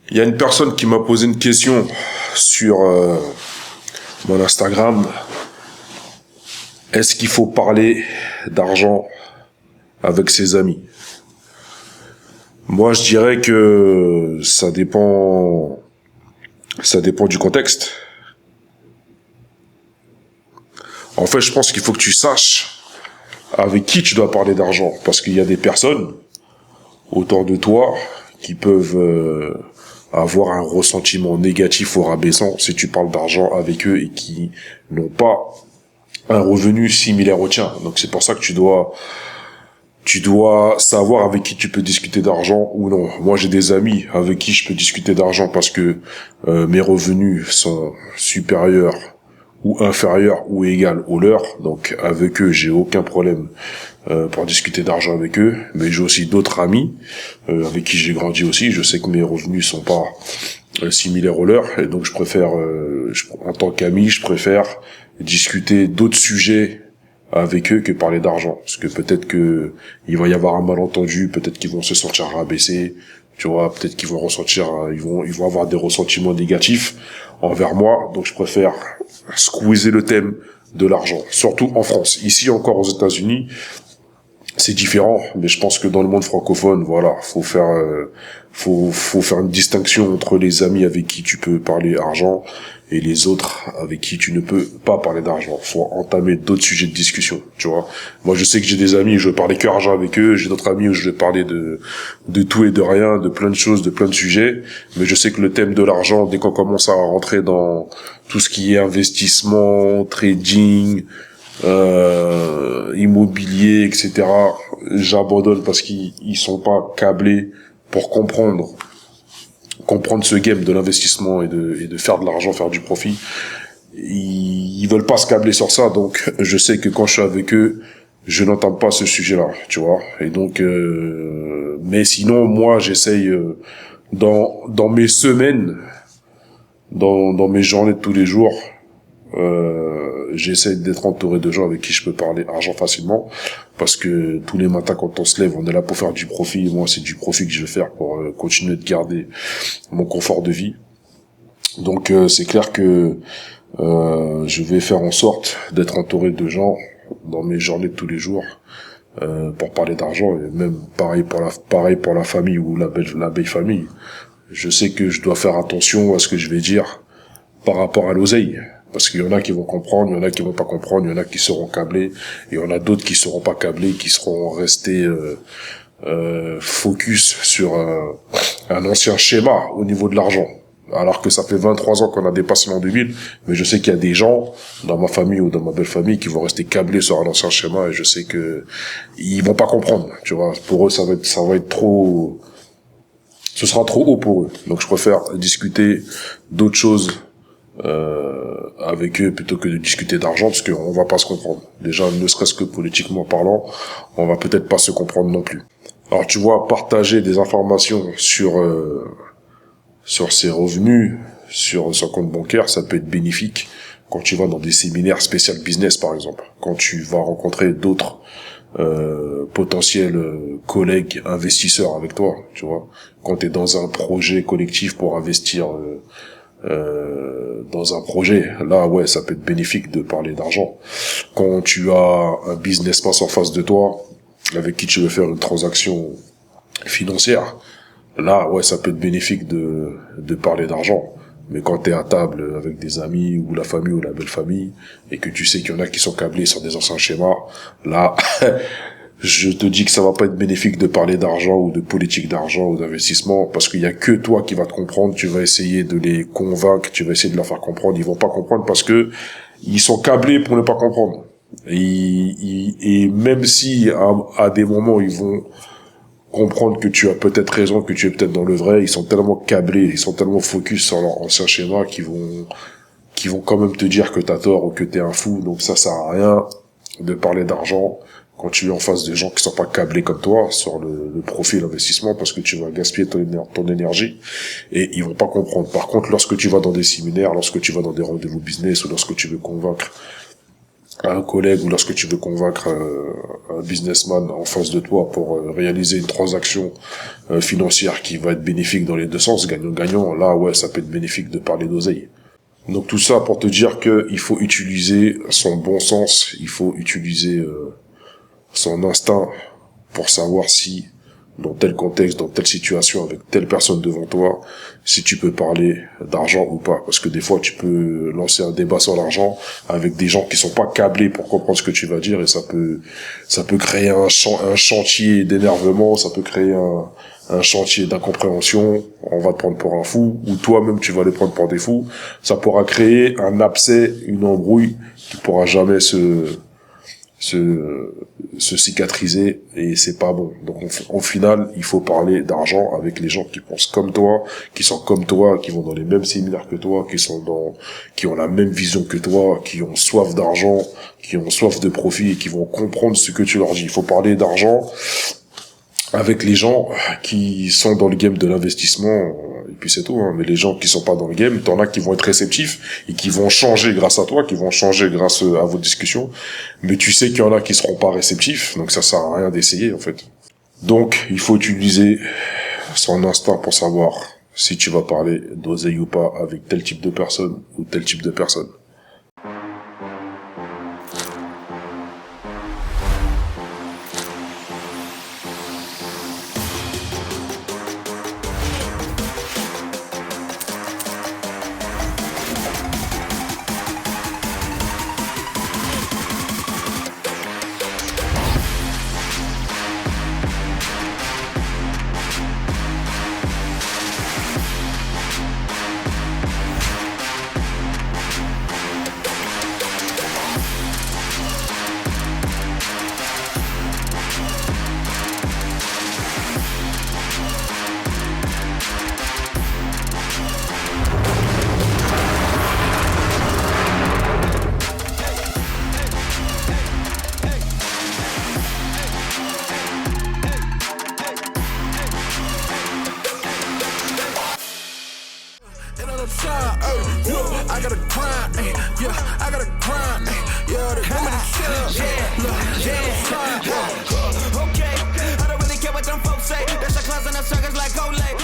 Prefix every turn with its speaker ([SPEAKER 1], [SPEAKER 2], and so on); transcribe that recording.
[SPEAKER 1] Il y a une personne qui m'a posé une question sur mon Instagram. Est-ce qu'il faut parler d'argent avec ses amis? Moi, je dirais que ça dépend du contexte. En fait, je pense qu'il faut que tu saches avec qui tu dois parler d'argent, parce qu'il y a des personnes autour de toi qui peuvent avoir un ressentiment négatif ou rabaissant si tu parles d'argent avec eux et qui n'ont pas un revenu similaire au tien. Donc c'est pour ça que tu dois savoir avec qui tu peux discuter d'argent ou non. Moi, j'ai des amis avec qui je peux discuter d'argent parce que mes revenus sont supérieurs ou inférieurs ou égales aux leurs. Donc avec eux, j'ai aucun problème pour discuter d'argent avec eux. Mais j'ai aussi d'autres amis avec qui j'ai grandi aussi. Je sais que mes revenus sont pas similaires aux leurs, et donc je préfère, en tant qu'ami, je préfère discuter d'autres sujets avec eux que parler d'argent, parce que peut-être que il va y avoir un malentendu, peut-être qu'ils vont se sentir rabaissés, tu vois, peut-être qu'ils vont ressentir, ils vont avoir des ressentiments négatifs envers moi. Donc je préfère squeezer le thème de l'argent, surtout en France. Ici encore aux États-Unis, c'est différent, mais je pense que dans le monde francophone, voilà, faut faire une distinction entre les amis avec qui tu peux parler argent et les autres avec qui tu ne peux pas parler d'argent. Faut entamer d'autres sujets de discussion, tu vois. Moi, je sais que j'ai des amis où je vais parler que argent avec eux, j'ai d'autres amis où je vais parler de tout et de rien, de plein de choses, de plein de sujets, mais je sais que le thème de l'argent, dès qu'on commence à rentrer dans tout ce qui est investissement, trading, immobilier, etc., j'abandonne parce qu'ils sont pas câblés pour comprendre ce game de l'investissement et de faire de l'argent, faire du profit. Ils veulent pas se câbler sur ça, donc je sais que quand je suis avec eux, je n'entame pas ce sujet-là, tu vois. Et donc, mais sinon, moi, j'essaye dans mes semaines, dans mes journées de tous les jours, j'essaie d'être entouré de gens avec qui je peux parler argent facilement, parce que tous les matins quand on se lève, on est là pour faire du profit. Moi, c'est du profit que je vais faire pour continuer de garder mon confort de vie. Donc c'est clair que je vais faire en sorte d'être entouré de gens dans mes journées de tous les jours pour parler d'argent, et même pareil pour la famille ou la belle famille. Je sais que je dois faire attention à ce que je vais dire par rapport à l'oseille. Parce qu'il y en a qui vont comprendre, il y en a qui vont pas comprendre, il y en a qui seront câblés, et il y en a d'autres qui seront pas câblés, qui seront restés focus sur un ancien schéma au niveau de l'argent. Alors que ça fait 23 ans qu'on a dépassé l'an 2000, mais je sais qu'il y a des gens dans ma famille ou dans ma belle famille qui vont rester câblés sur un ancien schéma, et je sais que ils vont pas comprendre, tu vois. Pour eux, ça va être trop, ce sera trop haut pour eux. Donc je préfère discuter d'autres choses avec eux plutôt que de discuter d'argent, parce qu'on va pas se comprendre. Déjà, ne serait-ce que politiquement parlant, on va peut-être pas se comprendre non plus. Alors tu vois, partager des informations sur ses revenus, sur son compte bancaire, ça peut être bénéfique quand tu vas dans des séminaires spécial business, par exemple, quand tu vas rencontrer d'autres potentiels collègues investisseurs avec toi, tu vois, quand tu es dans un projet collectif pour investir dans un projet, là ouais, ça peut être bénéfique de parler d'argent. Quand tu as un businessman en face de toi avec qui tu veux faire une transaction financière, là ouais, ça peut être bénéfique de parler d'argent. Mais quand t'es à table avec des amis ou la famille ou la belle famille et que tu sais qu'il y en a qui sont câblés sur des anciens schémas, là je te dis que ça va pas être bénéfique de parler d'argent ou de politique d'argent ou d'investissement, parce qu'il y a que toi qui vas te comprendre. Tu vas essayer de les convaincre, tu vas essayer de leur faire comprendre, ils vont pas comprendre parce que ils sont câblés pour ne pas comprendre. Et même si à des moments ils vont comprendre que tu as peut-être raison, que tu es peut-être dans le vrai, ils sont tellement câblés, ils sont tellement focus sur leur ancien schéma qu'ils vont quand même te dire que t'as tort ou que t'es un fou. Donc ça sert à rien de parler d'argent quand tu es en face de gens qui sont pas câblés comme toi sur le profit et l'investissement, parce que tu vas gaspiller ton énergie et ils vont pas comprendre. Par contre, lorsque tu vas dans des séminaires, lorsque tu vas dans des rendez-vous business ou lorsque tu veux convaincre à un collègue ou lorsque tu veux convaincre un businessman en face de toi pour réaliser une transaction financière qui va être bénéfique dans les deux sens, gagnant-gagnant, là ouais, ça peut être bénéfique de parler d'oseille. Donc tout ça pour te dire que il faut utiliser son bon sens, il faut utiliser son instinct pour savoir si dans tel contexte, dans telle situation, avec telle personne devant toi, si tu peux parler d'argent ou pas. Parce que des fois, tu peux lancer un débat sur l'argent avec des gens qui sont pas câblés pour comprendre ce que tu vas dire, et ça peut créer un chantier d'énervement, ça peut créer un chantier d'incompréhension. On va te prendre pour un fou, ou toi-même tu vas les prendre pour des fous. Ça pourra créer un abcès, une embrouille qui pourra jamais se cicatriser, et c'est pas bon. Donc au final, il faut parler d'argent avec les gens qui pensent comme toi, qui sont comme toi, qui vont dans les mêmes séminaires que toi, qui ont la même vision que toi, qui ont soif d'argent, qui ont soif de profit et qui vont comprendre ce que tu leur dis. Il faut parler d'argent avec les gens qui sont dans le game de l'investissement, et puis c'est tout, hein. Mais les gens qui sont pas dans le game, t'en as qui vont être réceptifs et qui vont changer grâce à toi, qui vont changer grâce à vos discussions, mais tu sais qu'il y en a qui seront pas réceptifs, donc ça sert à rien d'essayer en fait. Donc il faut utiliser son instinct pour savoir si tu vas parler d'oseille ou pas avec tel type de personne ou tel type de personne.
[SPEAKER 2] I gotta grind, yeah, I gotta grind, yeah, the women is chill, yeah, okay, I don't really care what them folks say, there's a class in the circus like Olay.